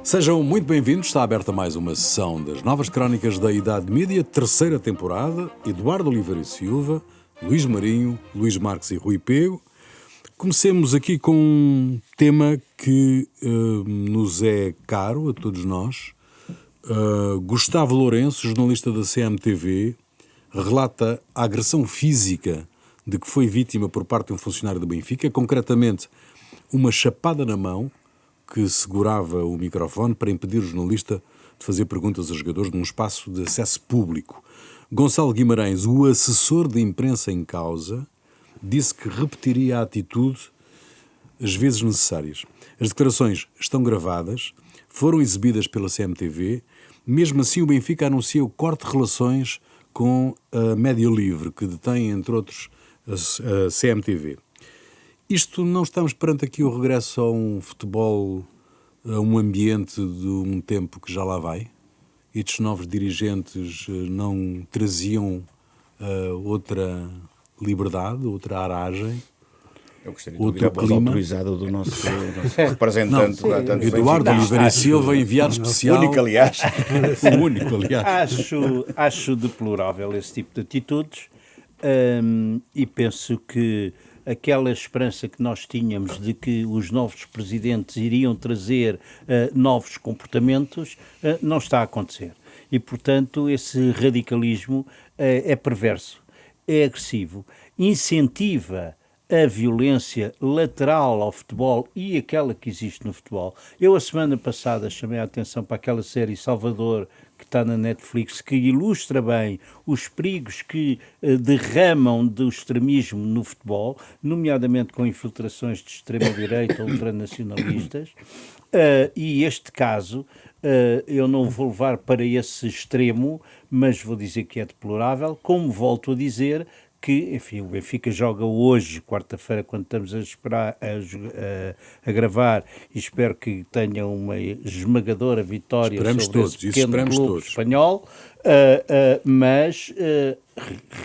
Sejam muito bem-vindos, está aberta mais uma sessão das Novas Crónicas da Idade Mídia, terceira temporada. Eduardo Oliveira e Silva, Luís Marinho, Luís Marques e Rui Pego. Comecemos aqui com um tema que nos é caro a todos nós. Gustavo Lourenço, jornalista da CMTV, relata a agressão física de que foi vítima por parte de um funcionário do Benfica, concretamente uma chapada na mão que segurava o microfone para impedir o jornalista de fazer perguntas aos jogadores num espaço de acesso público. Gonçalo Guimarães, o assessor de imprensa em causa, disse que repetiria a atitude as vezes necessárias. As declarações estão gravadas, foram exibidas pela CMTV. Mesmo assim, o Benfica anuncia o corte de relações com a Média Livre, que detém, entre outros, a CMTV. Isto, não estamos perante aqui o regresso a um futebol, a um ambiente de um tempo que já lá vai? Estes novos dirigentes não traziam outra liberdade, outra aragem? Eu gostaria de ouvir a voz autorizada do nosso representante. Eduardo Oliveira e Silva, enviado especial. O único, aliás. O único, aliás. Acho deplorável esse tipo de atitudes e penso que aquela esperança que nós tínhamos de que os novos presidentes iriam trazer novos comportamentos não está a acontecer. E, portanto, esse radicalismo é perverso, é agressivo, incentiva a violência lateral ao futebol e aquela que existe no futebol. Eu, a semana passada, chamei a atenção para aquela série Salvador, que está na Netflix, que ilustra bem os perigos que derramam do extremismo no futebol, nomeadamente com infiltrações de extrema-direita, ultranacionalistas, e este caso eu não vou levar para esse extremo, mas vou dizer que é deplorável, como volto a dizer que, enfim, o Benfica joga hoje, quarta-feira, quando estamos a gravar, e espero que tenha uma esmagadora vitória sobre esse pequeno clube espanhol, mas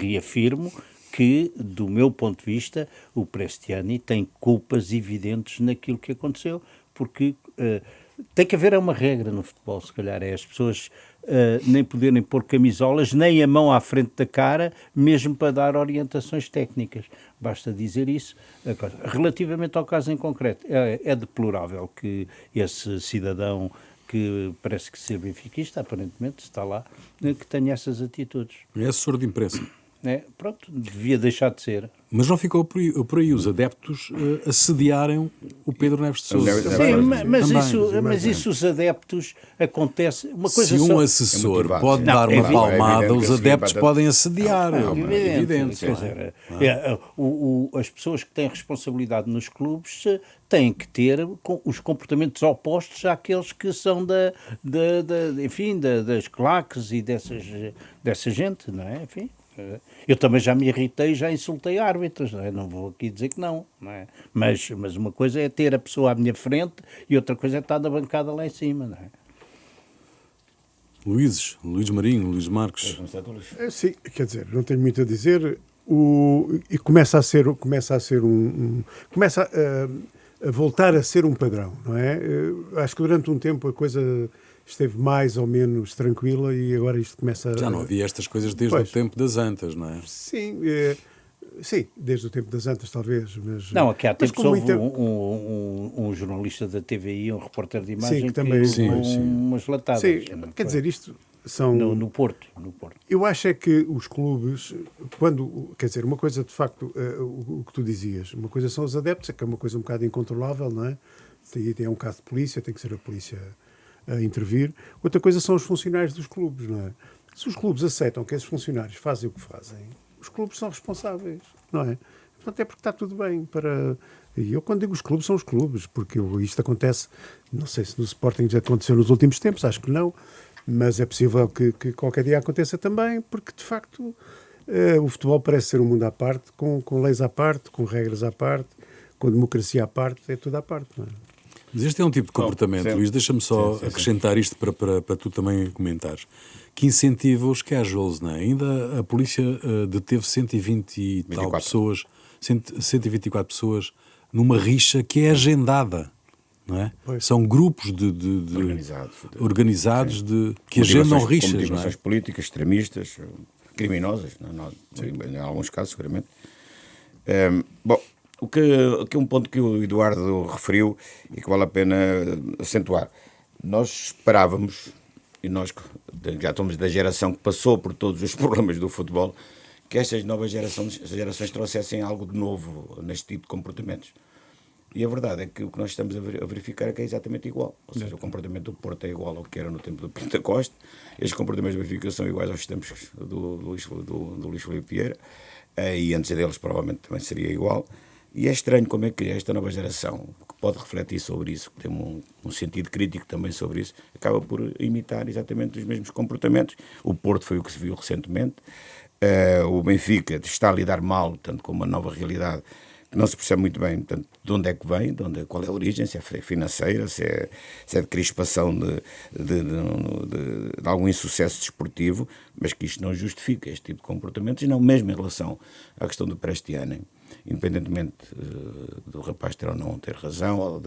reafirmo que, do meu ponto de vista, o Prestiani tem culpas evidentes naquilo que aconteceu, porque tem que haver uma regra no futebol, se calhar, é as pessoas nem poderem pôr camisolas, nem a mão à frente da cara, mesmo para dar orientações técnicas. Basta dizer isso. Agora, relativamente ao caso em concreto, é deplorável que esse cidadão, que parece que ser benfiquista, aparentemente está lá, que tenha essas atitudes. É assessor de imprensa. Pronto, devia deixar de ser. Mas não ficou por aí os adeptos assediarem o Pedro Neves de Sousa. Sim, mas isso os adeptos acontece. Uma coisa se um assessor pode dar uma palmada, os adeptos podem assediar. É evidente. Quer dizer, as pessoas que têm responsabilidade nos clubes têm que ter os comportamentos opostos àqueles que são das claques e dessa gente, não é? Enfim. Eu também já me irritei, já insultei árbitros, não é? Não vou aqui dizer que não é? Mas uma coisa é ter a pessoa à minha frente e outra coisa é estar na bancada lá em cima, não é? Luís Marinho, Luís Marques. Sim, quer dizer, não tenho muito a dizer. E começa a voltar a ser um padrão, não é? Acho que durante um tempo a coisa esteve mais ou menos tranquila e agora isto começa a... Já não havia estas coisas desde o tempo das Antas, não é? Sim, desde o tempo das Antas talvez, mas... Não, aqui há tempos houve um jornalista da TVI, um repórter de imagem, que também umas latadas. Sim, quer dizer, isto são... No Porto. Eu acho é que os clubes, quer dizer, uma coisa de facto, o que tu dizias, uma coisa são os adeptos, é que é uma coisa um bocado incontrolável, não é? Tem um caso de polícia, tem que ser a polícia a intervir. Outra coisa são os funcionários dos clubes, não é? Se os clubes aceitam que esses funcionários fazem o que fazem, os clubes são responsáveis, não é? Portanto, é porque está tudo bem para... E eu, quando digo os clubes, são os clubes, porque isto acontece, não sei se no Sporting já aconteceu nos últimos tempos, acho que não, mas é possível que qualquer dia aconteça também, porque, de facto, o futebol parece ser um mundo à parte, com leis à parte, com regras à parte, com democracia à parte, é tudo à parte, não é? Mas este é um tipo de comportamento, Luís, deixa-me só acrescentar isto para tu também comentares, que incentiva os casuals, não é? Ainda a polícia deteve 120 e tal pessoas, 124 pessoas numa rixa que é agendada. não é? Pois. São grupos organizados que agendam rixas, não é? Motivações políticas, extremistas, criminosas, em alguns casos, seguramente. Bom, o que é um ponto que o Eduardo referiu e que vale a pena acentuar. Nós esperávamos, e nós já estamos da geração que passou por todos os problemas do futebol, que estas novas gerações trouxessem algo de novo neste tipo de comportamentos. E a verdade é que o que nós estamos a verificar é que é exatamente igual. Ou seja, o comportamento do Porto é igual ao que era no tempo do Pinto da Costa, estes comportamentos do Benfica são iguais aos tempos do Luís Filipe Vieira, e antes deles provavelmente também seria igual. E é estranho como é que esta nova geração, que pode refletir sobre isso, que tem um sentido crítico também sobre isso, acaba por imitar exatamente os mesmos comportamentos. O Porto foi o que se viu recentemente. O Benfica está a lidar mal, tanto com uma nova realidade, que não se percebe muito bem, portanto, de onde é que vem, qual é a origem, se é financeira, se é de crispação de algum insucesso desportivo, mas que isto não justifica este tipo de comportamentos, e não mesmo em relação à questão do Prestiano, independentemente do rapaz ter ou não ter razão, ou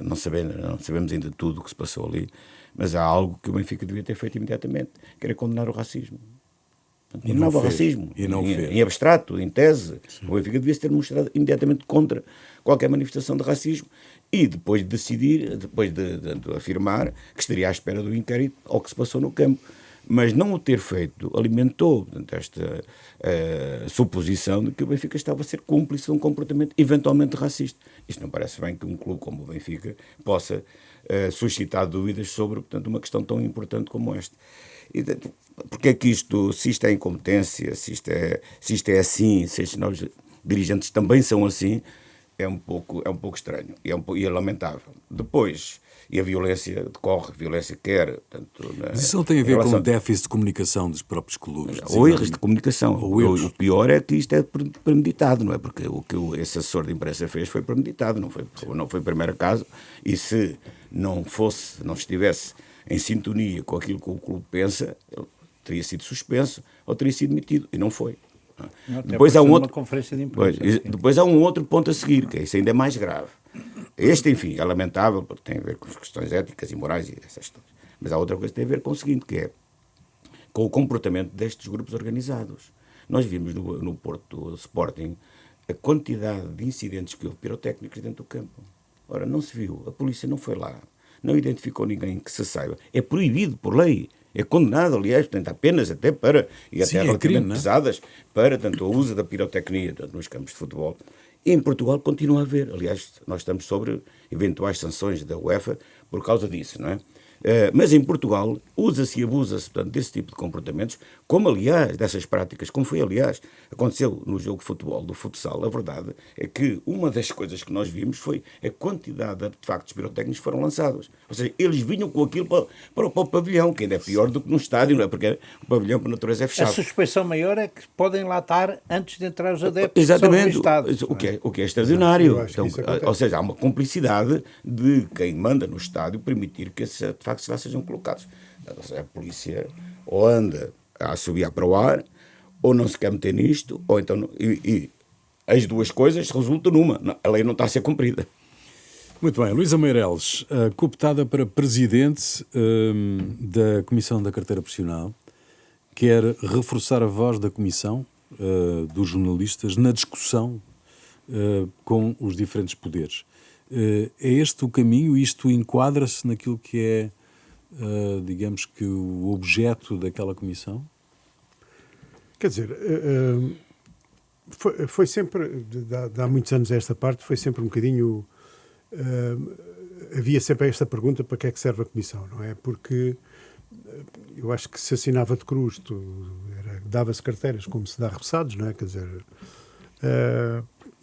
não sabemos ainda tudo o que se passou ali, mas há algo que o Benfica devia ter feito imediatamente, que era condenar o racismo. Condenava o racismo, em abstrato, em tese. Sim. O Benfica devia-se ter mostrado imediatamente contra qualquer manifestação de racismo e depois de afirmar que estaria à espera do inquérito ao que se passou no campo. Mas não o ter feito alimentou esta suposição de que o Benfica estava a ser cúmplice de um comportamento eventualmente racista. Isto não parece bem que um clube como o Benfica possa suscitar dúvidas sobre, portanto, uma questão tão importante como esta. E, porque é que se isto é incompetência, se isto é assim, se estes novos dirigentes também são assim, é um pouco estranho e é lamentável. Depois, e a violência decorre, violência quer... Tanto mas isso não tem a ver com o déficit de comunicação dos próprios clubes? Ou erros de comunicação. O pior é que isto é premeditado, não é? Porque o que esse assessor de imprensa fez foi premeditado, não foi o primeiro caso, e se não estivesse em sintonia com aquilo que o clube pensa, ele teria sido suspenso ou teria sido demitido, e não foi. Depois há depois há um outro ponto a seguir, que isso ainda é mais grave. Este, enfim, é lamentável, porque tem a ver com as questões éticas e morais e essas coisas. Mas há outra coisa que tem a ver com o seguinte, que é com o comportamento destes grupos organizados. Nós vimos no Porto Sporting a quantidade de incidentes que houve pirotécnicos dentro do campo. Ora, não se viu, a polícia não foi lá, não identificou ninguém que se saiba. É proibido por lei. É condenado, aliás, portanto, apenas até para, e até relativamente pesadas, para tanto o uso da pirotecnia nos campos de futebol. E em Portugal continua a haver. Aliás, nós estamos sobre eventuais sanções da UEFA por causa disso, não é? Mas em Portugal usa-se e abusa-se, portanto, desse tipo de comportamentos, como aliás, dessas práticas, como foi aliás, aconteceu no jogo de futebol, do futsal. A verdade é que uma das coisas que nós vimos foi a quantidade de artefactos pirotécnicos que foram lançados. Ou seja, eles vinham com aquilo para o pavilhão, que ainda é pior do que no estádio, não é? Porque o pavilhão, por natureza, é fechado. A suspeição maior é que podem lá estar antes de entrar os adeptos. Exatamente, o que é extraordinário. Então, ou seja, há uma cumplicidade de quem manda no estádio permitir que esses artefactos lá sejam colocados. A polícia ou anda a assobiar para o ar, ou não se quer meter nisto, ou então... E as duas coisas resultam numa. A lei não está a ser cumprida. Muito bem. Luísa Meireles, cooptada para presidente da Comissão da Carteira Profissional, quer reforçar a voz da Comissão dos jornalistas na discussão com os diferentes poderes. É este o caminho? Isto enquadra-se naquilo que é, digamos que, o objeto daquela comissão? Quer dizer, foi sempre, há muitos anos esta parte, foi sempre um bocadinho... havia sempre esta pergunta: para que é que serve a comissão, não é? Porque eu acho que se assinava de cruz, dava-se carteiras como se dá repassados, não é? Quer dizer...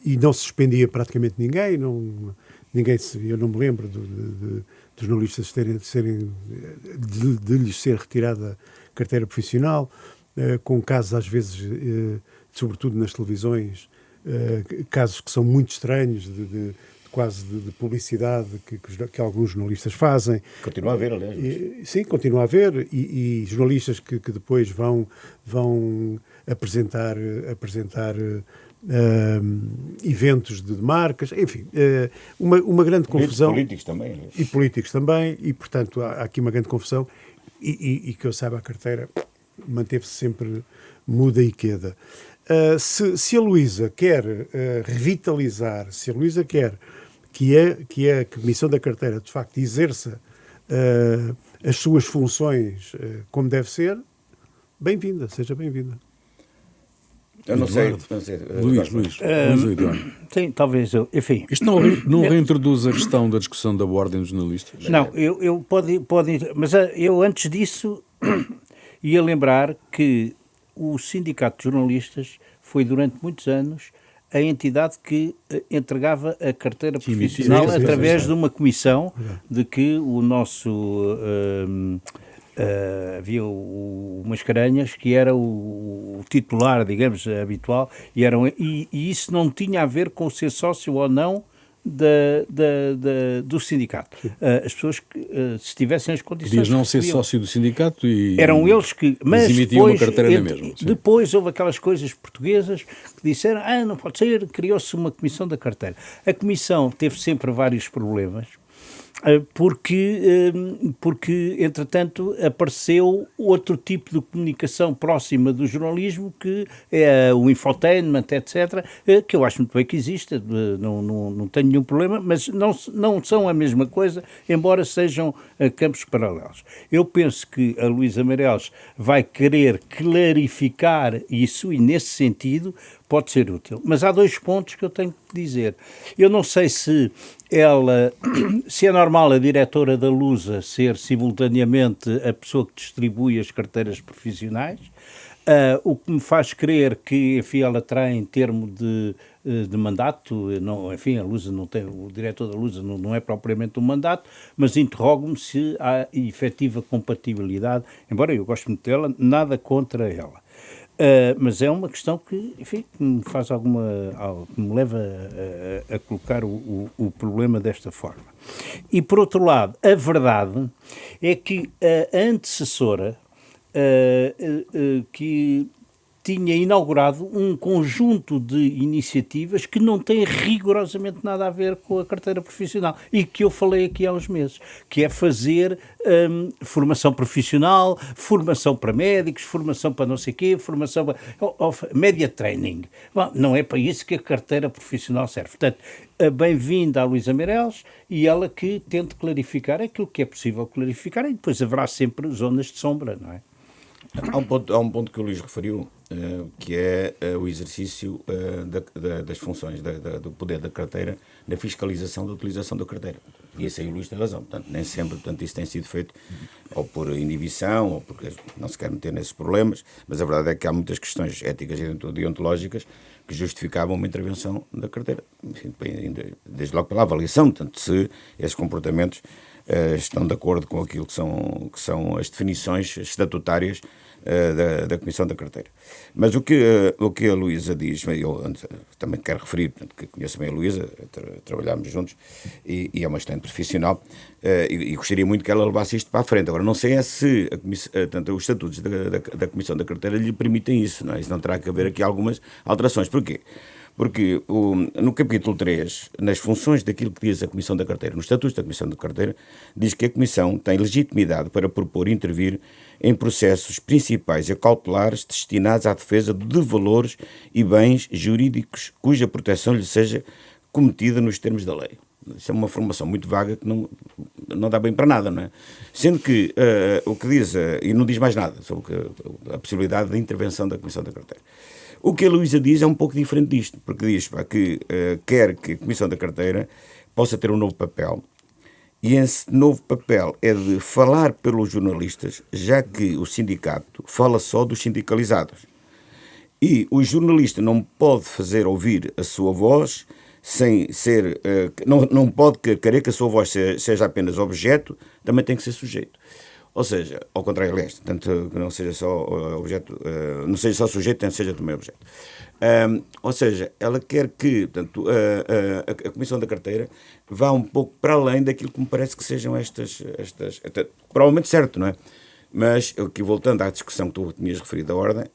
e não se suspendia praticamente ninguém, eu não me lembro de jornalistas de lhes ser retirada a carteira profissional, com casos às vezes, sobretudo nas televisões, casos que são muito estranhos, quase de publicidade que alguns jornalistas fazem. Continua a haver, aliás. Sim, continua a haver, e jornalistas que depois vão apresentar eventos de marcas, enfim, uma grande confusão. Políticos também. E políticos também, e portanto há aqui uma grande confusão, e que eu saiba, a carteira manteve-se sempre muda e queda. Se a Luísa quer revitalizar, se a Luísa quer que a Comissão da Carteira de facto exerça as suas funções como deve ser, bem-vinda, seja bem-vinda. Eu não sei. Luís Eduardo. Sim, talvez eu. Enfim. Isto não reintroduz a questão da discussão da Ordem dos Jornalistas? Não, pode, mas eu antes disso ia lembrar que o Sindicato de Jornalistas foi durante muitos anos a entidade que entregava a carteira profissional através de uma comissão de que o nosso... havia o Mascarenhas, que era o titular, digamos, habitual, e isso não tinha a ver com ser sócio ou não do sindicato. As pessoas que, se tivessem as condições... Podias não ser sócio do sindicato e... Eram eles que... Mas emitiam depois, uma carteira na mesma. Depois houve aquelas coisas portuguesas que disseram, não pode ser, criou-se uma comissão da carteira. A comissão teve sempre vários problemas, porque, entretanto, apareceu outro tipo de comunicação próxima do jornalismo, que é o infotainment, etc., que eu acho muito bem que exista, não tenho nenhum problema, mas não são a mesma coisa, embora sejam campos paralelos. Eu penso que a Luísa Meireles vai querer clarificar isso, e nesse sentido pode ser útil. Mas há dois pontos que eu tenho que dizer. Eu não sei se é normal a diretora da Lusa ser simultaneamente a pessoa que distribui as carteiras profissionais, o que me faz crer que, enfim, ela terá em termo de mandato, enfim, a Lusa não tem, o diretor da Lusa não é propriamente um mandato, mas interrogo-me se há efetiva compatibilidade, embora eu goste muito dela, nada contra ela. Mas é uma questão que, enfim, me faz que me leva a colocar o problema desta forma. E, por outro lado, a verdade é que a antecessora, que tinha inaugurado um conjunto de iniciativas que não têm rigorosamente nada a ver com a carteira profissional e que eu falei aqui há uns meses, que é fazer formação profissional, formação para médicos, formação para não sei o quê, formação para... media training. Bom, não é para isso que a carteira profissional serve. Portanto, bem-vinda à Luísa Meireles, e ela que tente clarificar aquilo que é possível clarificar, e depois haverá sempre zonas de sombra, não é? Há um ponto que o Luís referiu, que é o exercício das funções do poder da carteira na fiscalização da utilização da carteira. E isso aí o Luís tem razão. Portanto, nem sempre isso tem sido feito ou por inibição, ou porque não se quer meter nesses problemas, mas a verdade é que há muitas questões éticas e deontológicas que justificavam uma intervenção da carteira. Enfim, desde logo pela avaliação, tanto se esses comportamentos estão de acordo com aquilo que são as definições estatutárias da Comissão da Carteira. Mas o que a Luísa diz, eu também quero referir, portanto, que conheço bem a Luísa, trabalhámos juntos, e é uma excelente profissional, e gostaria muito que ela levasse isto para a frente. Agora, não sei se os estatutos da Comissão da Carteira lhe permitem isso, não é? Isso não terá que haver aqui algumas alterações. Porquê? Porque no capítulo 3, nas funções daquilo que diz a Comissão da Carteira, nos estatutos da Comissão da Carteira, diz que a Comissão tem legitimidade para propor e intervir em processos principais e cautelares destinados à defesa de valores e bens jurídicos cuja proteção lhe seja cometida nos termos da lei. Isso é uma formação muito vaga que não dá bem para nada, não é? Sendo que o que diz, e não diz mais nada sobre a possibilidade de intervenção da Comissão da Carteira. O que a Luísa diz é um pouco diferente disto, porque diz que quer que a Comissão da Carteira possa ter um novo papel, e esse novo papel é de falar pelos jornalistas, já que o sindicato fala só dos sindicalizados. E o jornalista não pode fazer ouvir a sua voz sem ser... não pode querer que a sua voz seja apenas objeto, também tem que ser sujeito. Ou seja, ao contrário, aliás, tanto que não seja só objeto, não seja só sujeito, tanto seja também objeto. Ou seja, ela quer que, portanto, a Comissão da Carteira vá um pouco para além daquilo que me parece que sejam estas provavelmente certo, não é? Mas, aqui voltando à discussão que tu tinhas referido da ordem,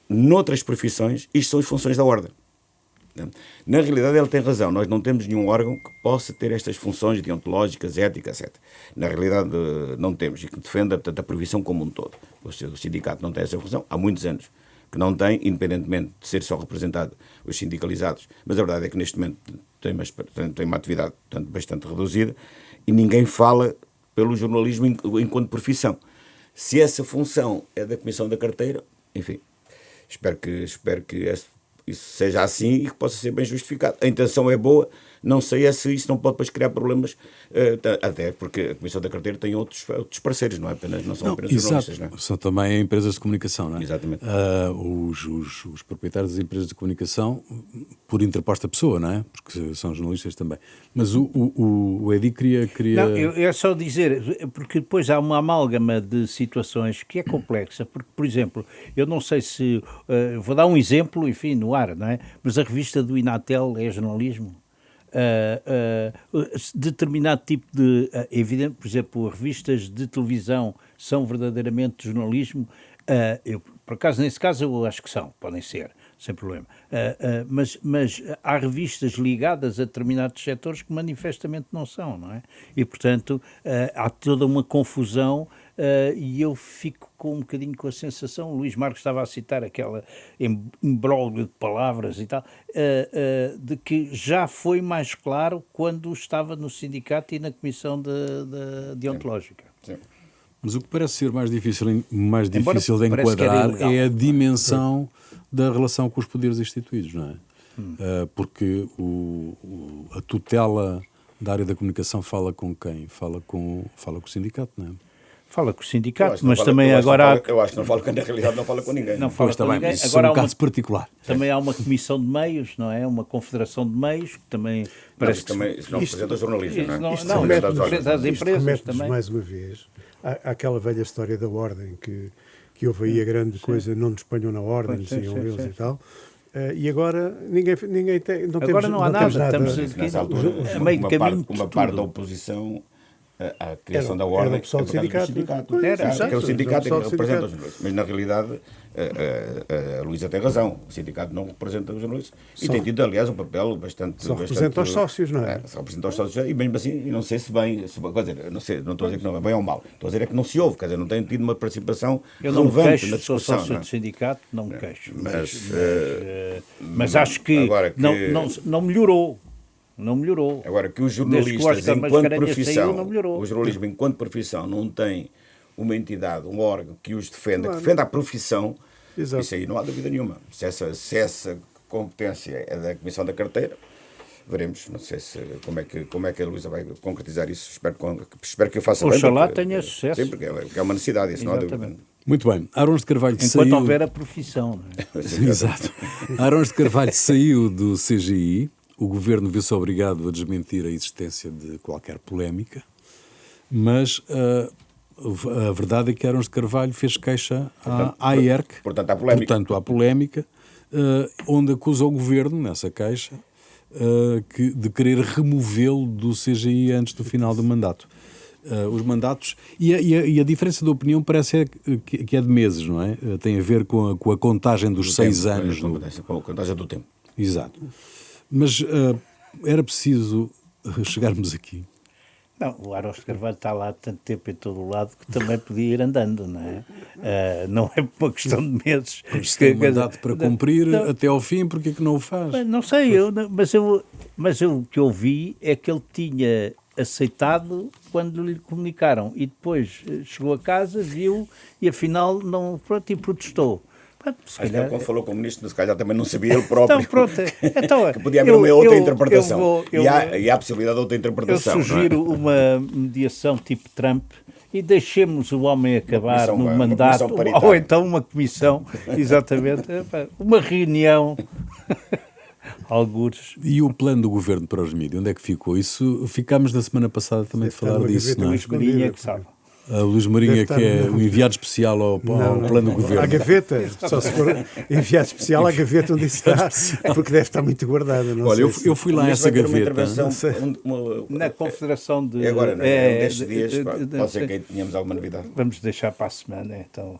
noutras profissões, isto são as funções da ordem. Na realidade, ele tem razão. Nós não temos nenhum órgão que possa ter estas funções deontológicas, éticas, etc. Na realidade, não temos. E que defenda, portanto, a profissão como um todo. O sindicato não tem essa função há muitos anos. Que não tem, independentemente de ser só representado os sindicalizados. Mas a verdade é que neste momento tem uma atividade, portanto, bastante reduzida e ninguém fala pelo jornalismo enquanto profissão. Se essa função é da Comissão da Carteira, enfim, espero que isso seja assim e que possa ser bem justificado. A intenção é boa, não sei se isso não pode depois criar problemas, até porque a Comissão da Carteira tem outros parceiros, não são apenas jornalistas. Não é? São também empresas de comunicação, não é? Exatamente. Os proprietários das empresas de comunicação, por interposta pessoa, não é? Porque são jornalistas também. Mas o Edi queria... Não, é só dizer, porque depois há uma amálgama de situações que é complexa, porque, por exemplo, eu não sei se... vou dar um exemplo, enfim, no ar, não é? Mas a revista do Inatel é jornalismo? Determinado tipo de... evidente, por exemplo, revistas de televisão são verdadeiramente jornalismo? Por acaso, nesse caso, eu acho que são, podem ser, sem problema. Mas há revistas ligadas a determinados setores que manifestamente não são, não é? E, portanto, há toda uma confusão e eu fico com um bocadinho com a sensação, o Luís Marques estava a citar aquela imbróglio de palavras e tal, de que já foi mais claro quando estava no sindicato e na comissão deontológica. Sim. Mas o que parece ser mais difícil de enquadrar é a dimensão da relação com os poderes instituídos, não é? Porque a tutela da área da comunicação fala com quem? Fala com o sindicato, não é? Fala com o sindicato, mas também agora... Eu acho que não fala, na realidade não fala com ninguém. Não fala com ninguém. Isso agora é um caso particular. Também há uma comissão de meios, não é? Uma confederação de meios, que também parece... Isso também não representa o jornalismo, não é? Não, representa as empresas também. Mais uma vez, aquela velha história da ordem, que houve aí a grande coisa, não nos ponham na ordem, diziam eles e tal. E agora ninguém tem... Agora não há nada. Estamos nessa altura, a meio de caminho uma parte da oposição... A criação da ordem era o pessoal do sindicato. Era o sindicato que representa os jornalistas. Mas, na realidade, a Luísa tem razão. O sindicato não representa os jornalistas. E tem tido, aliás, um papel bastante... Só representa os sócios, não é? Só representa os sócios. E mesmo assim, não sei se bem... Quer dizer, não estou a dizer que não é bem ou mal. Estou a dizer é que não se ouve. Quer dizer, não tem tido uma participação relevante na discussão. Eu sou sócio do sindicato, não me queixo. Mas acho que não melhorou. Não melhorou. Agora, que os jornalistas, enquanto profissão, o jornalismo enquanto profissão não tem uma entidade, um órgão que os defenda, que defenda a profissão, isso aí não há dúvida nenhuma. Se essa competência é da Comissão da Carteira, veremos. Não sei como é que a Luísa vai concretizar isso. Espero que eu faça bem. Oxalá tenha sucesso. Sim, porque é uma necessidade, isso não há dúvida. Muito bem. Arons de Carvalho enquanto houver a profissão. Não é? Exato. Arons de Carvalho saiu do CGI. O governo viu-se obrigado a desmentir a existência de qualquer polémica, mas a verdade é que Arons de Carvalho fez queixa à IERC, portanto, há polémica, onde acusa o governo, nessa queixa, de querer removê-lo do CGI antes do final do mandato. Os mandatos... E a diferença de opinião parece que é de meses, não é? Tem a ver com a contagem dos 6 anos. Com a contagem do tempo. Exato. Mas era preciso chegarmos aqui. Não, o Arons de Carvalho está lá há tanto tempo em todo o lado que também podia ir andando, não é? Não é uma questão de meses. Mas tem um mandato para cumprir até ao fim, porque é que não o faz? Não sei, mas o que eu vi é que ele tinha aceitado quando lhe comunicaram e depois chegou a casa, viu e afinal não, pronto, e protestou. Calhar, quando falou com o ministro, se calhar também não sabia ele próprio. Então, pronto. Que podia haver uma outra interpretação. E há a possibilidade de outra interpretação. Eu sugiro uma mediação tipo Trump e deixemos o homem acabar no mandato. Ou então uma comissão, exatamente. Uma reunião. Algures. E o plano do governo para os mídias, onde é que ficou? Isso ficámos na semana passada também de falar disso, não é? Luís Marinho é que sabe. A Luís Marinho, que é o enviado especial ao plano do governo. À gaveta, só se for enviado especial à gaveta onde isso está, porque deve estar muito guardada. Olha, eu fui lá a essa gaveta. Na Confederação de... Agora, nestes dias, pode ser que tenhamos alguma novidade. Vamos deixar para a semana, então.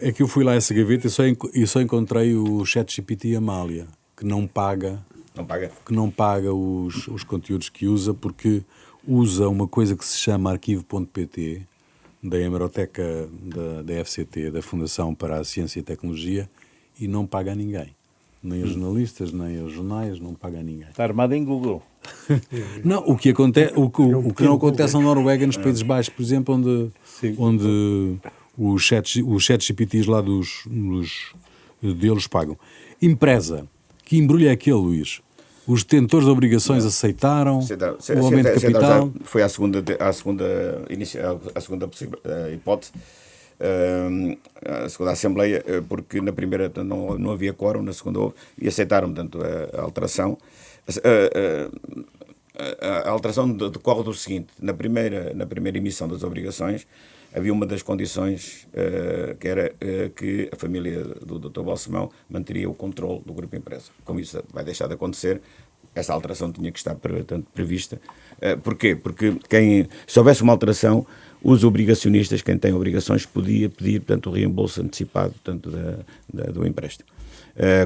É que eu fui lá a essa gaveta e só encontrei o ChatGPT Amália, que não paga Não paga? Que não paga os conteúdos que usa, porque usa uma coisa que se chama arquivo.pt, da hemeroteca da FCT, da Fundação para a Ciência e Tecnologia, e não paga a ninguém. Nem aos jornalistas, nem aos jornais, não paga a ninguém. Está armado em Google. Não, o que não acontece na Noruega, nos Países Baixos, por exemplo, onde os chat GPTs lá deles pagam. Empresa, que embrulho é aquele, Luís? Os detentores de obrigações aceitaram o aumento de capital? Foi a segunda hipótese, a segunda Assembleia, porque na primeira não havia quórum, na segunda houve, e aceitaram, portanto, a alteração. A alteração decorre do seguinte: na primeira emissão das obrigações havia uma das condições que era que a família do Dr. Balsemão manteria o controle do grupo empresa. Como isso vai deixar de acontecer, essa alteração tinha que estar, portanto, prevista. Porquê? Porque se houvesse uma alteração, os obrigacionistas, quem tem obrigações, podia pedir, portanto, o reembolso antecipado, portanto, do empréstimo.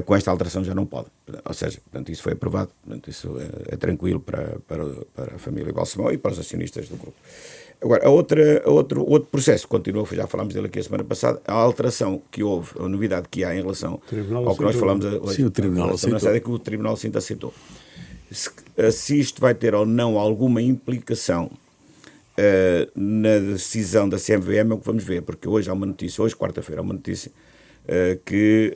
Com esta alteração já não pode. Ou seja, portanto, isso foi aprovado. Portanto, isso é tranquilo para a família Balsemão e para os acionistas do grupo. Agora, outro processo, continua, já falámos dele aqui a semana passada, a alteração que houve, a novidade que há em relação ao que nós falamos hoje. Sim, o Tribunal aceitou. É que o Tribunal Cinto aceitou. Se isto vai ter ou não alguma implicação na decisão da CMVM, é o que vamos ver, porque hoje há uma notícia, hoje quarta-feira há uma notícia que,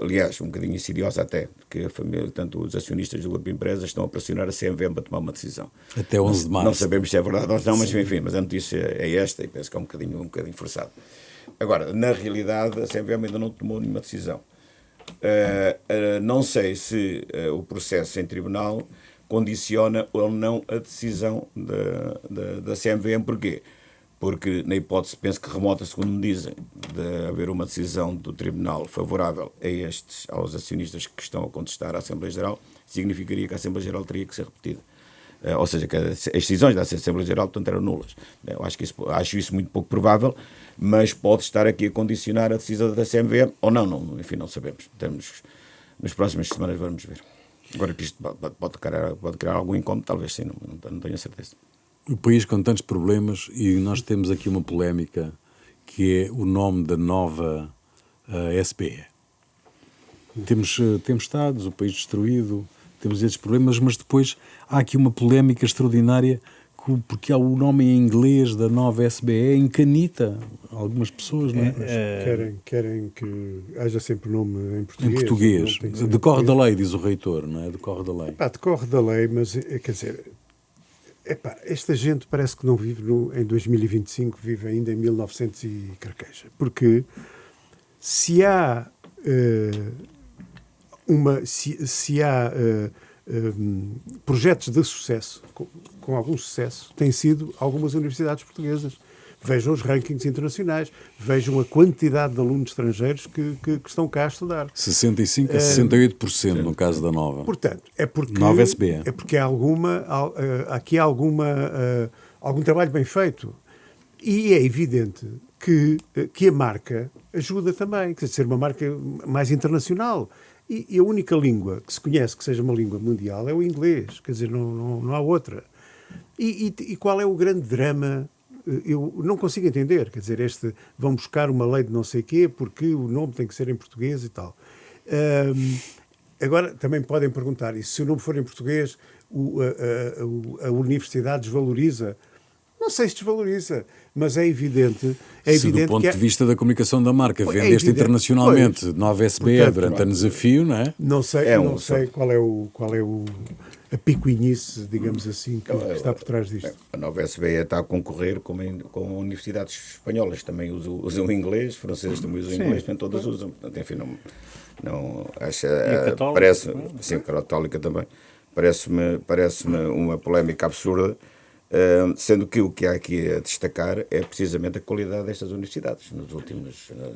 aliás, um bocadinho insidiosa até, que a família, tanto os acionistas do grupo de empresas estão a pressionar a CMVM para tomar uma decisão. Até 11 de março. Não sabemos se é verdade ou não, mas enfim, mas a notícia é esta e penso que é um bocadinho forçado. Agora, na realidade, a CMVM ainda não tomou nenhuma decisão. Não sei se o processo em tribunal condiciona ou não a decisão da CMVM. Porquê? Porque, na hipótese, penso que remota, segundo me dizem, de haver uma decisão do Tribunal favorável aos acionistas que estão a contestar à Assembleia Geral, significaria que a Assembleia Geral teria que ser repetida. Ou seja, que as decisões da Assembleia Geral, portanto, eram nulas. Eu acho isso muito pouco provável, mas pode estar aqui a condicionar a decisão da CMVM, ou não, enfim, não sabemos. Nas próximas semanas vamos ver. Agora que isto pode criar algum incómodo, talvez sim, não tenho a certeza. O país com tantos problemas, e nós temos aqui uma polémica, que é o nome da nova SBE. Temos estados, o país destruído, temos esses problemas, mas depois há aqui uma polémica extraordinária, porque há o nome em inglês da nova SBE, encanita algumas pessoas, não é? Querem que haja sempre nome em português. Em português. Decorre da lei, diz o reitor, não é? Decorre da lei. Decorre da lei, mas, quer dizer, esta gente parece que não vive em 2025, vive ainda em 1900 e carqueja. Porque se há projetos de sucesso, com algum sucesso, têm sido algumas universidades portuguesas. Vejam os rankings internacionais, vejam a quantidade de alunos estrangeiros que estão cá a estudar. 65% a 68% no caso da nova. Portanto, nova SBE. É porque há algum trabalho bem feito. E é evidente que a marca ajuda também, quer dizer, ser uma marca mais internacional. E a única língua que se conhece que seja uma língua mundial é o inglês, quer dizer, não há outra. E qual é o grande drama? Eu não consigo entender, quer dizer, vão buscar uma lei de não sei quê porque o nome tem que ser em português e tal. Agora, também podem perguntar, e se o nome for em português, a universidade desvaloriza? Não sei se desvaloriza, mas é evidente se do ponto de vista da comunicação da marca vendeste internacionalmente, nova SBE, portanto, durante ano desafio, não é? Não sei qual é a picuinhice, digamos assim, que está por trás disto. A nova SBE está a concorrer com universidades espanholas, também usam inglês, franceses também usam inglês, todas usam. Portanto, enfim, parece, sim, a católica também. Parece-me uma polémica absurda. Sendo que o que há aqui a destacar é precisamente a qualidade destas universidades. Na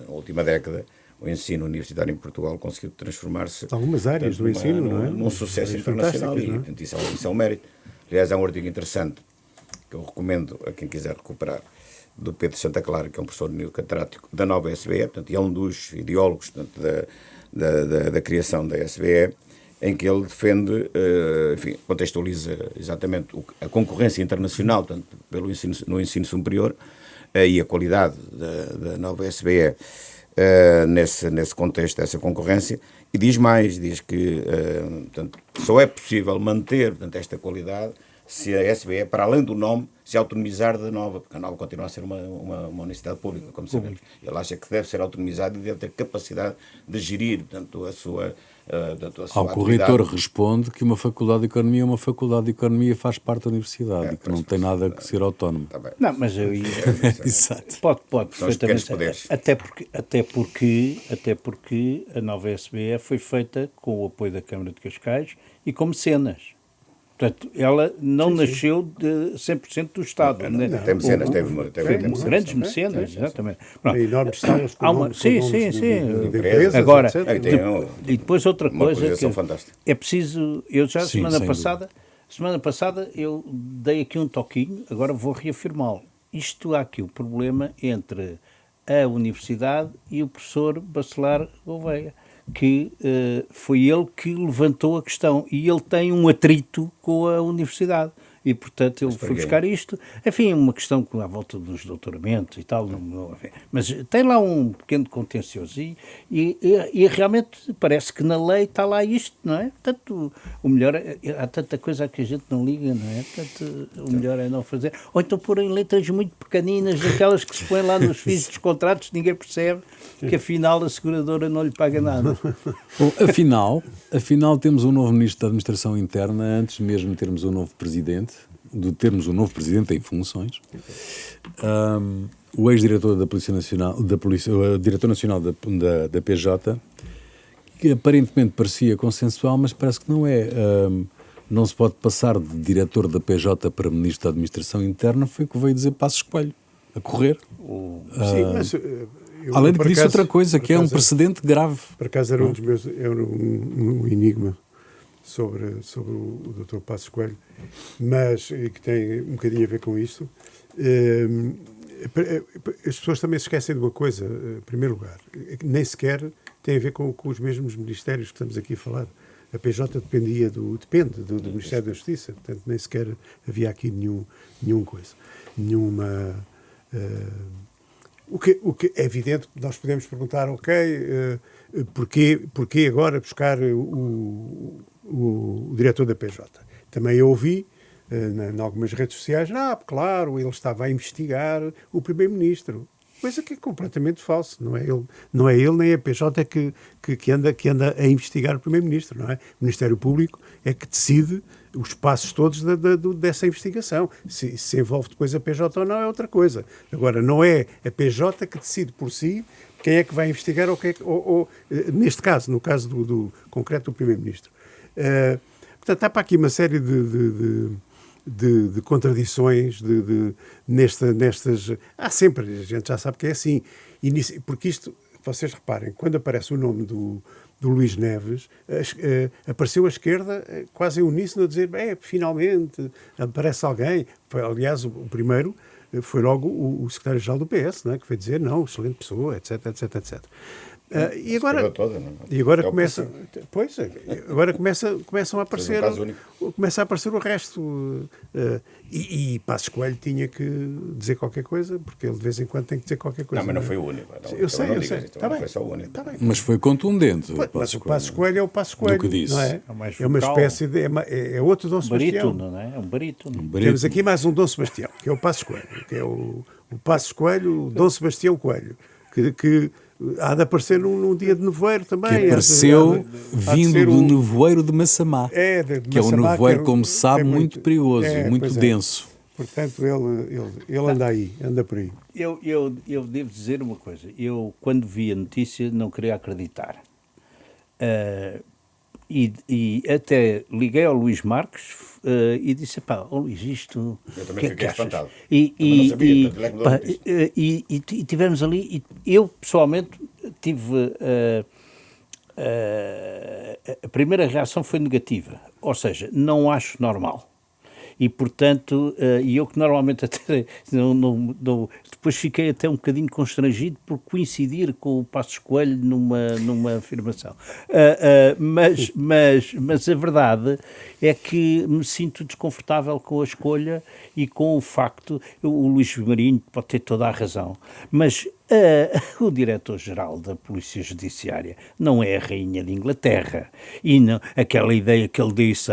última década, o ensino universitário em Portugal conseguiu transformar-se... Algumas áreas do ensino, não é? Num sucesso internacional, e isso é um mérito. Aliás, há um artigo interessante que eu recomendo a quem quiser recuperar, do Pedro Santa Clara, que é um professor neocatedrático da nova SBE, portanto, e é um dos ideólogos, portanto, da criação da SBE, em que ele defende, enfim, contextualiza exatamente a concorrência internacional, tanto no ensino superior, e a qualidade da nova SBE nesse contexto dessa concorrência, e diz mais, diz que portanto, só é possível manter, portanto, esta qualidade se a SBE, para além do nome, se autonomizar da nova, porque a nova continua a ser uma universidade pública, como sabemos. Ele acha que deve ser autonomizada e deve ter capacidade de gerir, portanto, a sua Ao corretor responde que uma faculdade de economia é uma faculdade de economia, faz parte da universidade e que não tem nada que ser autónomo. Tá bem. Não, mas eu ia... Exato. Pode perfeitamente. Até porque a nova SBE foi feita com o apoio da Câmara de Cascais e com mecenas. Portanto, ela não nasceu de 100% do Estado. Tem mecenas, teve grandes mecenas, exatamente. Tem enormes salas com nomes sim. de empresas, Agora, etc. e depois outra coisa que fantástica. é preciso... Eu já semana passada eu dei aqui um toquinho, agora vou reafirmá-lo. Há aqui o problema entre a universidade e o professor Bacelar Gouveia, que foi ele que levantou a questão, e ele tem um atrito com a universidade, e portanto ele foi buscar isto, enfim, uma questão à volta dos doutoramentos e tal, mas tem lá um pequeno contencioso, e realmente parece que na lei está lá isto, não é? Portanto, o melhor há tanta coisa a que a gente não liga, não é? Portanto, o melhor é não fazer, ou então pôr em letras muito pequeninas, daquelas que se põem lá nos fins dos contratos, ninguém percebe que afinal a seguradora não lhe paga nada. Bom, afinal temos um novo Ministro da Administração Interna, antes mesmo de termos um novo Presidente, em funções. O ex-diretor da Polícia Nacional, o Diretor Nacional da PJ, que aparentemente parecia consensual, mas parece que não é. Não se pode passar de diretor da PJ para Ministro da Administração Interna, foi o que veio dizer Passos Coelho, a correr. Sim, mas... Além de que disse outra coisa, que é um precedente grave. Por acaso era um enigma sobre o Dr. Passos Coelho, mas que tem um bocadinho a ver com isto. As pessoas também se esquecem de uma coisa, em primeiro lugar, nem sequer tem a ver com os mesmos ministérios que estamos aqui a falar. A PJ depende do Ministério da Justiça, portanto nem sequer havia aqui nenhuma... O que é evidente que nós podemos perguntar, porquê agora buscar o diretor da PJ? Também eu ouvi em algumas redes sociais, claro, ele estava a investigar o Primeiro-Ministro. Coisa que é completamente falso. Não é ele nem a PJ que anda a investigar o Primeiro-Ministro, não é? O Ministério Público é que decide os passos todos dessa investigação. Se envolve depois a PJ ou não é outra coisa. Agora, não é a PJ que decide por si quem é que vai investigar ou neste caso, no caso do concreto do Primeiro-Ministro. Portanto, há para aqui uma série de contradições nestas... Há sempre, a gente já sabe que é assim. Porque isto, vocês reparem, quando aparece o nome do Luís Neves, apareceu a esquerda quase em uníssono a dizer, finalmente aparece alguém. Aliás, o primeiro foi logo o secretário-geral do PS, não é? Que foi dizer, não, excelente pessoa, etc, etc, etc. E agora começam a aparecer o resto. E Passos Coelho tinha que dizer qualquer coisa, porque ele de vez em quando tem que dizer qualquer coisa. Não, mas não foi o único. Eu sei. Não foi só o único. Mas foi contundente. Mas o Passos Coelho é o Passos Coelho. Que disse. Não é? É uma espécie de... É outro Dom Sebastião. Barítono, não é? É um barítono. Temos aqui mais um Dom Sebastião, que é o Passos Coelho, que é o Passos Coelho, o Dom Sebastião Coelho, que há de aparecer num dia de nevoeiro também. Que apareceu vindo do nevoeiro de Massamá. Que é um nevoeiro, como se sabe, muito perigoso, muito denso. Portanto, ele anda por aí. Eu devo dizer uma coisa. Eu, quando vi a notícia, não queria acreditar. E até liguei ao Luís Marques e disse, Luís, isto... Eu também fiquei espantado. Não sabia, e tivemos ali, e eu pessoalmente tive... a primeira reação foi negativa, ou seja, não acho normal. E, portanto, e eu que normalmente até depois fiquei até um bocadinho constrangido por coincidir com o Passos Coelho numa afirmação. Mas a verdade é que me sinto desconfortável com a escolha e com o facto, o Luís Marinho pode ter toda a razão, mas o diretor-geral da Polícia Judiciária não é a Rainha de Inglaterra. E não, aquela ideia que ele disse,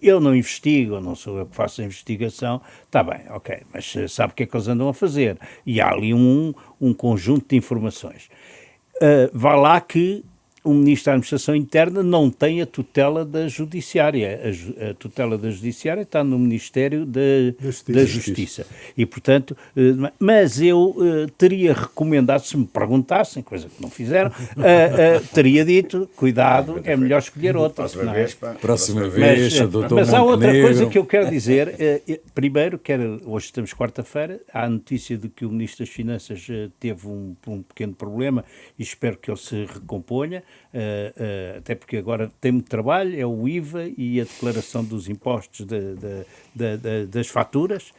eu não investigo, não sou eu que faço a investigação, está bem, ok, mas sabe o que é que eles andam a fazer? E há ali um conjunto de informações. Vá lá que o Ministro da Administração Interna não tem a tutela da Judiciária. A tutela da Judiciária está no Ministério da Justiça. E, portanto, mas eu teria recomendado, se me perguntassem, coisa que não fizeram, teria dito, cuidado, é melhor escolher outra. Próxima vez, mas há outra coisa que eu quero dizer. Primeiro, hoje estamos quarta-feira, há a notícia de que o Ministro das Finanças teve um pequeno problema e espero que ele se recomponha. Até porque agora tem muito trabalho, é o IVA e a declaração dos impostos das faturas,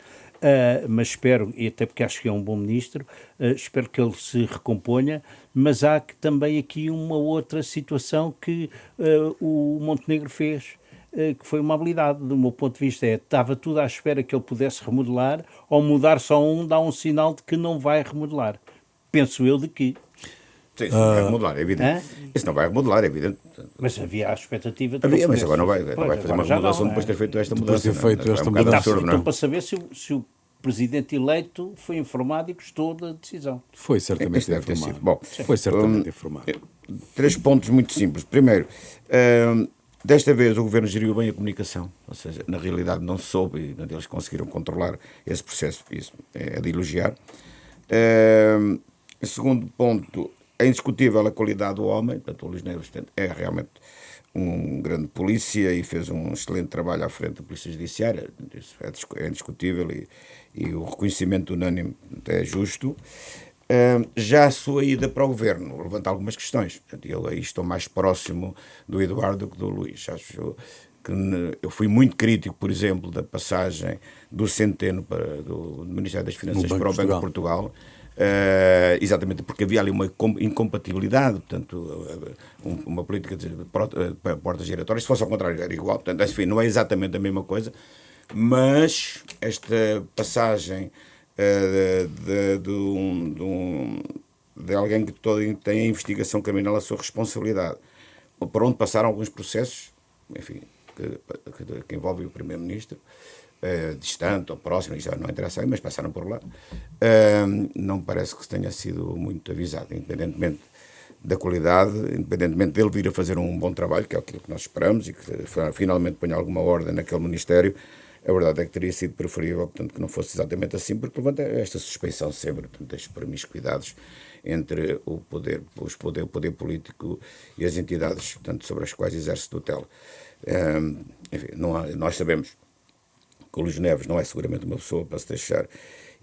mas espero, e até porque acho que é um bom ministro, espero que ele se recomponha, mas há também aqui uma outra situação que o Montenegro fez, que foi uma habilidade, do meu ponto de vista, estava tudo à espera que ele pudesse remodelar, ou mudar só dá um sinal de que não vai remodelar. Penso eu de que... Sim, isso não vai remodelar, é evidente. Isso não vai remodelar, é evidente. Mas havia a expectativa de... Havia, mas agora não vai fazer uma remodelação depois de ter feito esta mudança. Então, para saber se o Presidente eleito foi informado e gostou da decisão. Foi certamente deve ter informado. sido. Bom, foi certamente informado. 3 pontos muito simples. Primeiro, desta vez o Governo geriu bem a comunicação, ou seja, na realidade não se soube, e eles conseguiram controlar esse processo, isso é de elogiar. Segundo ponto, é indiscutível a qualidade do homem, portanto o Luís Neves é realmente um grande polícia e fez um excelente trabalho à frente da Polícia Judiciária, isso é indiscutível e o reconhecimento unânime é justo. Já a sua ida para o Governo levanta algumas questões. Eu aí estou mais próximo do Eduardo do que do Luís. Acho que eu fui muito crítico, por exemplo, da passagem do Centeno do Ministério das Finanças para o Banco de Portugal. Exatamente porque havia ali uma incompatibilidade, portanto, uma política de portas giratórias. Se fosse ao contrário, era igual. Portanto, enfim, não é exatamente a mesma coisa, mas esta passagem de alguém que tem a investigação criminal a sua responsabilidade, por onde passaram alguns processos, enfim, que envolvem o Primeiro-Ministro, distante ou próximo, já não interessa, mas passaram por lá, não parece que tenha sido muito avisado, independentemente da qualidade, independentemente dele vir a fazer um bom trabalho, que é aquilo que nós esperamos, e que finalmente ponha alguma ordem naquele Ministério. A verdade é que teria sido preferível, portanto, que não fosse exatamente assim, porque levanta esta suspeição sempre, portanto, destes promiscuidades entre o poder político e as entidades, portanto, sobre as quais exerce tutela. Enfim, nós sabemos que o Luís Neves não é seguramente uma pessoa para se deixar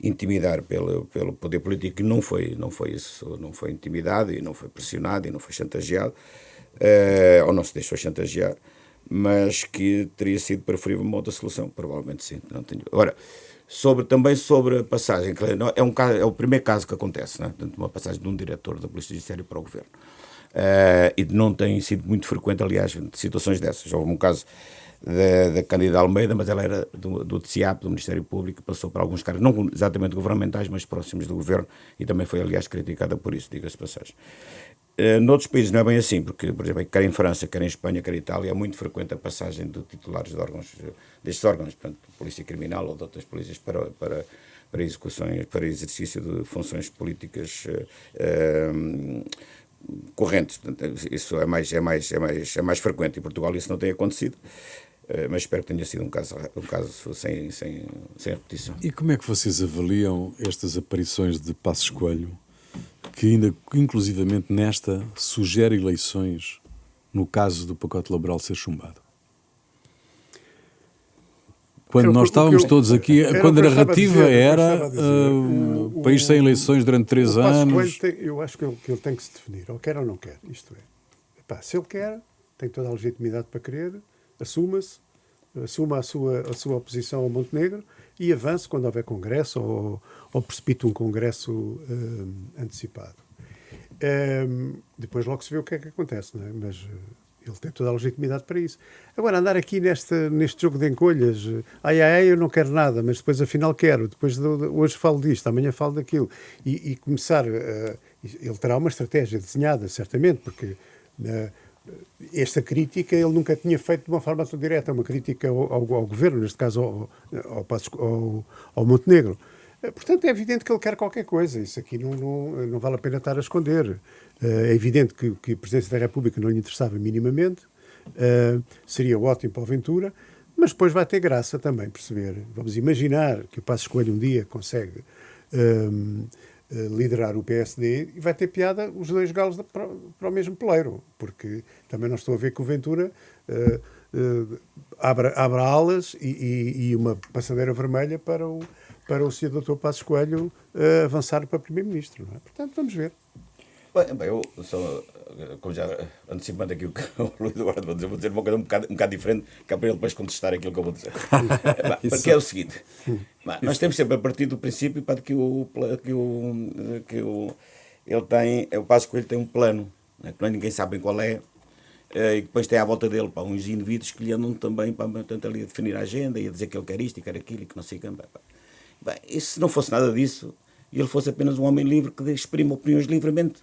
intimidar pelo poder político, e não foi isso, não foi intimidado e não foi pressionado e não foi chantageado, ou não se deixou chantagear, mas que teria sido preferível uma outra solução, provavelmente sim. Não tenho. Agora, também sobre a passagem, que é o primeiro caso que acontece, né? Portanto, uma passagem de um diretor da Polícia Judiciária para o Governo. E não tem sido muito frequente, aliás, de situações dessas. Houve um caso da Cândida Almeida, mas ela era do TCIAP, do Ministério Público, passou por alguns cargos, não exatamente governamentais, mas próximos do Governo, e também foi, aliás, criticada por isso, diga-se de passagem. Noutros países não é bem assim, porque, por exemplo, quer em França, quer em Espanha, quer em Itália, é muito frequente a passagem de titulares destes órgãos, portanto, Polícia Criminal ou de outras polícias para execuções, para exercício de funções políticas correntes. Portanto, isso é mais frequente. Em Portugal isso não tem acontecido, mas espero que tenha sido um caso sem repetição. E como é que vocês avaliam estas aparições de Passos Coelho, que ainda, inclusivamente nesta, sugere eleições no caso do pacote laboral ser chumbado? Quando nós estávamos todos aqui, quando a narrativa era o país sem eleições durante 3 anos... Eu acho que ele tem que se definir, ou quer ou não quer, isto é. Se ele quer, tem toda a legitimidade para querer, assuma-se, assuma a sua oposição ao Montenegro e avance quando houver congresso ou precipite um congresso antecipado. Depois logo se vê o que é que acontece, não é? Mas ele tem toda a legitimidade para isso. Agora, andar aqui neste jogo de encolhas, eu não quero nada, mas depois afinal quero, depois hoje falo disto, amanhã falo daquilo, e começar, ele terá uma estratégia desenhada, certamente, porque esta crítica ele nunca tinha feito de uma forma tão direta, uma crítica ao governo, neste caso ao Montenegro. Portanto, é evidente que ele quer qualquer coisa. Isso aqui não vale a pena estar a esconder. É evidente que a Presidência da República não lhe interessava minimamente. Seria ótimo para o Ventura, mas depois vai ter graça também perceber. Vamos imaginar que o Passos Coelho um dia consegue liderar o PSD e vai ter piada os dois galos para o mesmo peleiro, porque também não estou a ver que o Ventura abra alas e uma passadeira vermelha para o Sr. Dr. Passos Coelho avançar para Primeiro-Ministro. Não é? Portanto, vamos ver. Bem, eu sou, como já antecipando aqui o que o Luís Eduardo vou dizer uma coisa um bocado diferente, que é para ele depois contestar aquilo que eu vou dizer. Porque é o seguinte, nós temos sempre a partir do princípio para que ele tem, o Passos Coelho tem um plano, né, que ninguém sabe qual é, e depois tem à volta dele uns indivíduos que lhe andam também para ali a definir a agenda e a dizer que ele quer isto e quer aquilo e que não sei o que. Bem, e se não fosse nada disso, e ele fosse apenas um homem livre que exprime opiniões livremente?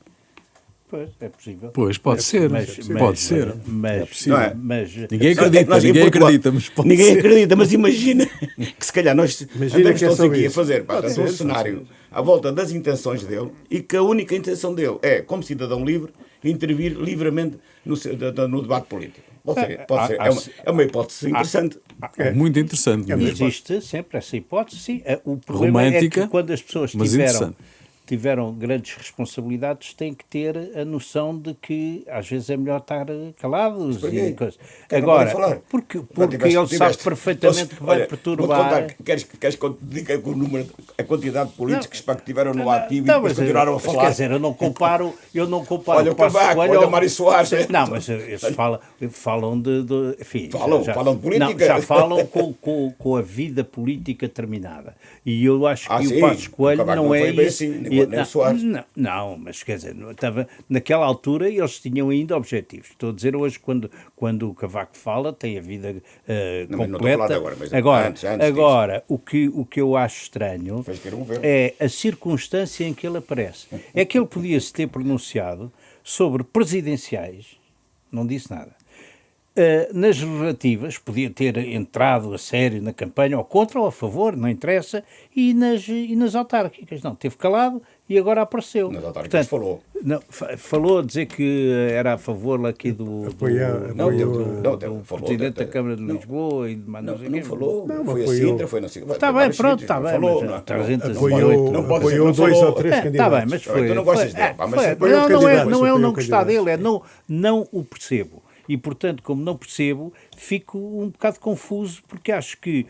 Pois, é possível. Pois, pode ser. Pode ser. Mas ninguém acredita, mas pode ninguém ser. acredita, mas imagina que se calhar nós andamos que é todos só aqui a isso. fazer um cenário à volta das intenções dele e que a única intenção dele é, como cidadão livre, intervir livremente no debate político. Pode ser. É uma hipótese interessante. É muito interessante. Existe sempre essa hipótese, sim. O problema romântica, é que quando as pessoas tiveram grandes responsabilidades, têm que ter a noção de que às vezes é melhor estar calados. E coisas. Agora, porque ele sabe perfeitamente que vai perturbar. Queres que eu diga o número, a quantidade de políticos para que tiveram no ativo e depois continuaram a falar? Quer dizer, eu não comparo olha o Cavaco, olha o Mário Soares. Não, mas eles falam de enfim, falam de política. Não, já falam com a vida política terminada. E eu acho que o Passos Coelho não é isso. Não, mas quer dizer, naquela altura eles tinham ainda objetivos. Estou a dizer hoje, quando o Cavaco fala, tem a vida completa. Agora, o que eu acho estranho é a circunstância em que ele aparece. É que ele podia-se ter pronunciado sobre presidenciais, não disse nada. Nas legislativas, podia ter entrado a sério na campanha, ou contra ou a favor, não interessa, e nas autárquicas. Não, teve calado e agora apareceu. Nas autárquicas falou a dizer que era a favor aqui do Presidente da Câmara de Lisboa e de não falou. Foi a Sintra, foi na Sintra. Está bem, pronto, está bem. Apoiou 2 ou 3 candidatos. Está bem, mas foi. Tu não gostas dele, não é o não gostar dele, é não o percebo. E, portanto, como não percebo, fico um bocado confuso, porque acho que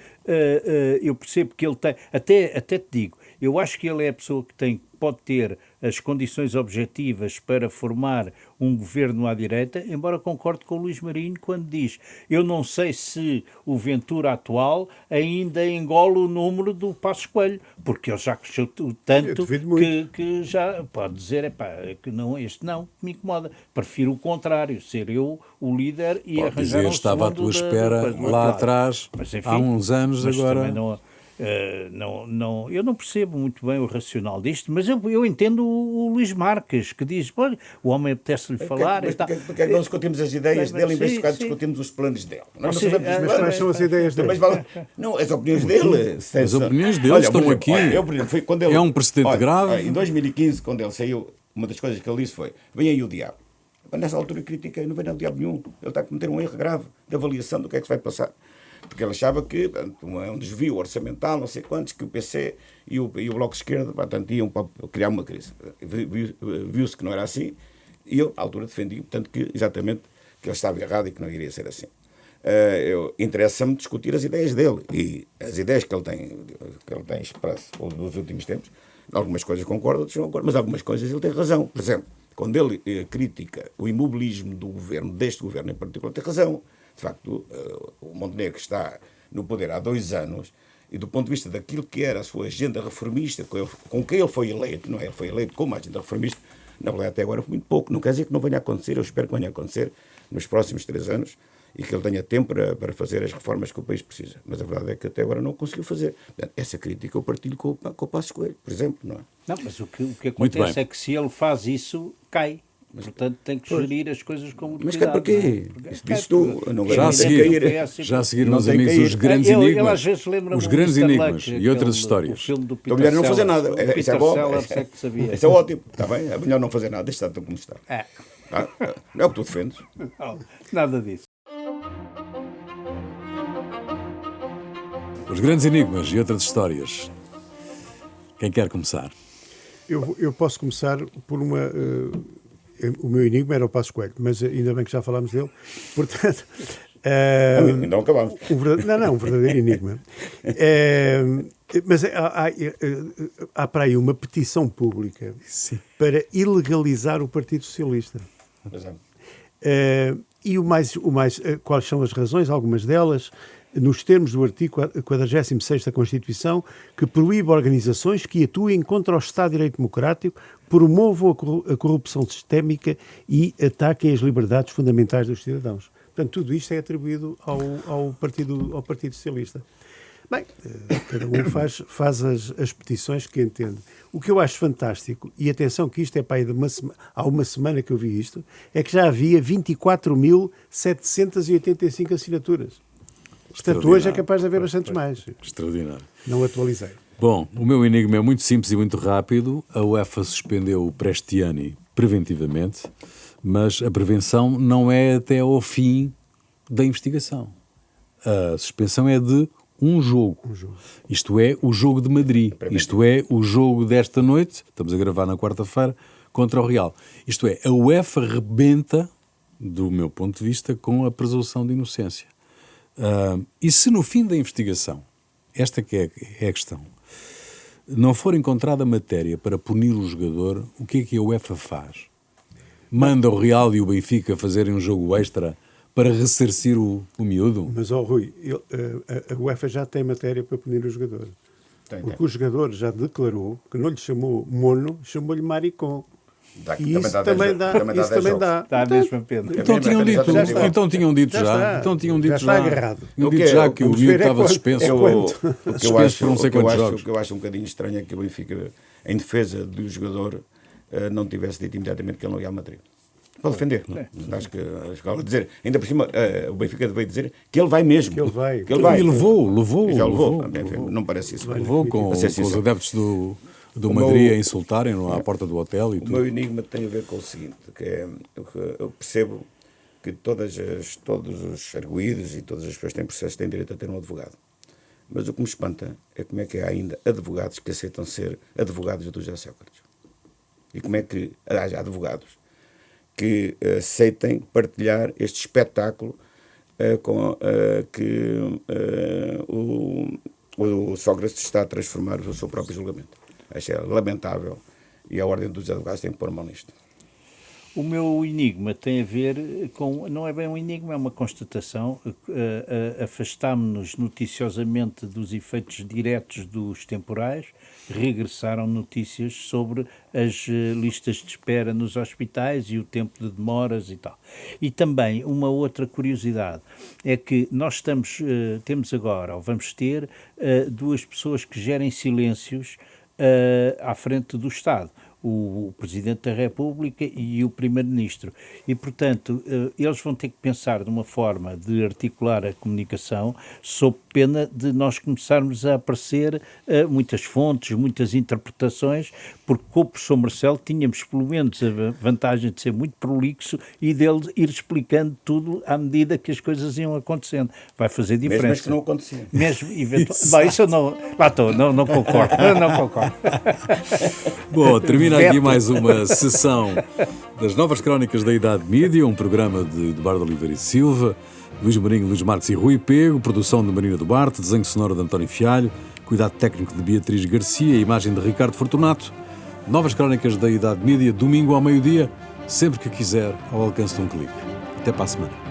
eu percebo que ele tem... Até te digo, eu acho que ele é a pessoa que pode ter as condições objetivas para formar um governo à direita, embora concorde com o Luís Marinho quando diz: eu não sei se o Ventura atual ainda engole o número do Passos Coelho, porque ele já cresceu tanto que já pode dizer, que não, este não me incomoda. Prefiro o contrário, ser eu o líder e pode arranjar dizer, um estava à tua espera lá atrás, mas, enfim, há uns anos agora... Eu não percebo muito bem o racional disto, mas eu entendo o Luís Marques, que diz, o homem apetece-lhe falar... Porque não discutimos as ideias dele, em vez de discutimos os planos dele. Mas quais são as ideias dele? Não, as opiniões dele... As opiniões dele estão aqui. É um precedente grave. Em 2015, quando ele saiu, uma das coisas que ele disse foi: vem aí o diabo. Nessa altura critiquei, não vem o diabo nenhum. Ele está a cometer um erro grave de avaliação do que é que se vai passar. Porque ele achava que é um desvio orçamental, não sei quantos, que o PC e o Bloco de Esquerda, portanto, iam para criar uma crise. Viu-se que não era assim, e eu, à altura, defendi, portanto, exatamente que ele estava errado e que não iria ser assim. Interessa-me discutir as ideias dele, e as ideias que ele tem expresso nos últimos tempos. Algumas coisas concordo, outras não concordo, mas algumas coisas ele tem razão. Por exemplo, quando ele critica o imobilismo do governo, deste governo em particular, tem razão. De facto, o Montenegro está no poder há 2 anos e do ponto de vista daquilo que era a sua agenda reformista, com que ele foi eleito, não é? Ele foi eleito como agenda reformista, na verdade até agora foi muito pouco. Não quer dizer que não venha a acontecer, eu espero que venha a acontecer nos próximos 3 anos e que ele tenha tempo para fazer as reformas que o país precisa. Mas a verdade é que até agora não conseguiu fazer. Essa crítica eu partilho com o Passos Coelho, por exemplo, não é? Não, mas o que acontece é que se ele faz isso, cai. Portanto, tem que gerir as coisas com muito mas cuidado. Mas porquê? Isso disse tu. Já a seguir, meus amigos, os grandes enigmas. Ele às vezes lembra-me os grandes enigmas Luck, e outras histórias. O filme do Então, Peter melhor não fazer nada. Isso é bom. Isso é ótimo. Está bem? É melhor não fazer nada. Deixa estar como está. Não é o que tu defendes. Não, nada disso. Os grandes enigmas e outras histórias. Quem quer começar? Eu posso começar por uma... o meu enigma era o Passos Coelho, mas ainda bem que já falámos dele. Portanto... Não acabamos. Um verdadeiro enigma. Mas há para aí uma petição pública para ilegalizar o Partido Socialista. E quais são as razões? Algumas delas, nos termos do artigo 46º da Constituição, que proíbe organizações que atuem contra o Estado de Direito Democrático, promovam a corrupção sistémica e ataquem as liberdades fundamentais dos cidadãos. Portanto, tudo isto é atribuído ao Partido Socialista. Bem, cada um faz as petições que entende. O que eu acho fantástico, e atenção que isto é para aí há uma semana que eu vi isto, é que já havia 24.785 assinaturas. Portanto, hoje é capaz de haver bastantes mais. Extraordinário. Não atualizei. Bom, o meu enigma é muito simples e muito rápido. A UEFA suspendeu o Prestiani preventivamente, mas a prevenção não é até ao fim da investigação. A suspensão é de um jogo. Isto é, o jogo de Madrid. Isto é, o jogo desta noite, estamos a gravar na quarta-feira, contra o Real. Isto é, a UEFA rebenta, do meu ponto de vista, com a presunção de inocência. E se no fim da investigação, esta que é a questão, não for encontrada matéria para punir o jogador, o que é que a UEFA faz? Manda o Real e o Benfica fazerem um jogo extra para ressarcir o miúdo? Mas, Rui, a UEFA já tem matéria para punir o jogador. Porque o jogador já declarou que não lhe chamou mono, chamou-lhe maricón. E isso também dá. Dá a mesma pena. Então tinham dito já. Já está agarrado. Tinham dito já que o miúdo estava suspenso. Suspenso por não sei quantos jogos. O que eu acho um bocadinho estranho é que o Benfica, em defesa do jogador, não tivesse dito imediatamente que ele não ia ao Madrid. Para defender. Acho que dizer, ainda por cima, o Benfica veio dizer que ele vai mesmo. Que ele vai. E levou. Já levou. Não parece isso. Levou com os adeptos do Madrid a insultarem-no à porta do hotel e tudo. O meu enigma tem a ver com o seguinte, que é, eu percebo que todos os arguídos e todas as pessoas que têm processos têm direito a ter um advogado. Mas o que me espanta é como é que há ainda advogados que aceitam ser advogados do José Sócrates. E como é que há advogados que aceitem partilhar este espetáculo que o Sócrates está a transformar o seu próprio julgamento. Acho é lamentável e a Ordem dos Advogados tem que pôr mão nisto. O meu enigma tem a ver com... Não é bem um enigma, é uma constatação. Afastámos-nos noticiosamente dos efeitos diretos dos temporais. Regressaram notícias sobre as listas de espera nos hospitais e o tempo de demoras e tal. E também uma outra curiosidade é que nós temos agora, ou vamos ter, 2 pessoas que gerem silêncios à frente do Estado, o Presidente da República e o Primeiro-Ministro. E, portanto, eles vão ter que pensar de uma forma de articular a comunicação sob pena de nós começarmos a aparecer muitas fontes, muitas interpretações, porque com o professor Marcelo tínhamos pelo menos a vantagem de ser muito prolixo e dele ir explicando tudo à medida que as coisas iam acontecendo. Vai fazer diferença. Mesmo que não acontecia. Mesmo, eventualmente. Bom, isso eu não... Lá estou, não concordo. Não concordo. Bom, termina aqui mais uma sessão das Novas Crónicas da Idade Mídia, um programa de Eduardo Oliveira e Silva, Luís Marinho, Luís Marques e Rui Pego, produção de Marina Duarte, desenho sonoro de António Fialho, cuidado técnico de Beatriz Garcia, imagem de Ricardo Fortunato. Novas Crónicas da Idade Mídia, domingo ao meio-dia, sempre que quiser, ao alcance de um clique. Até para a semana.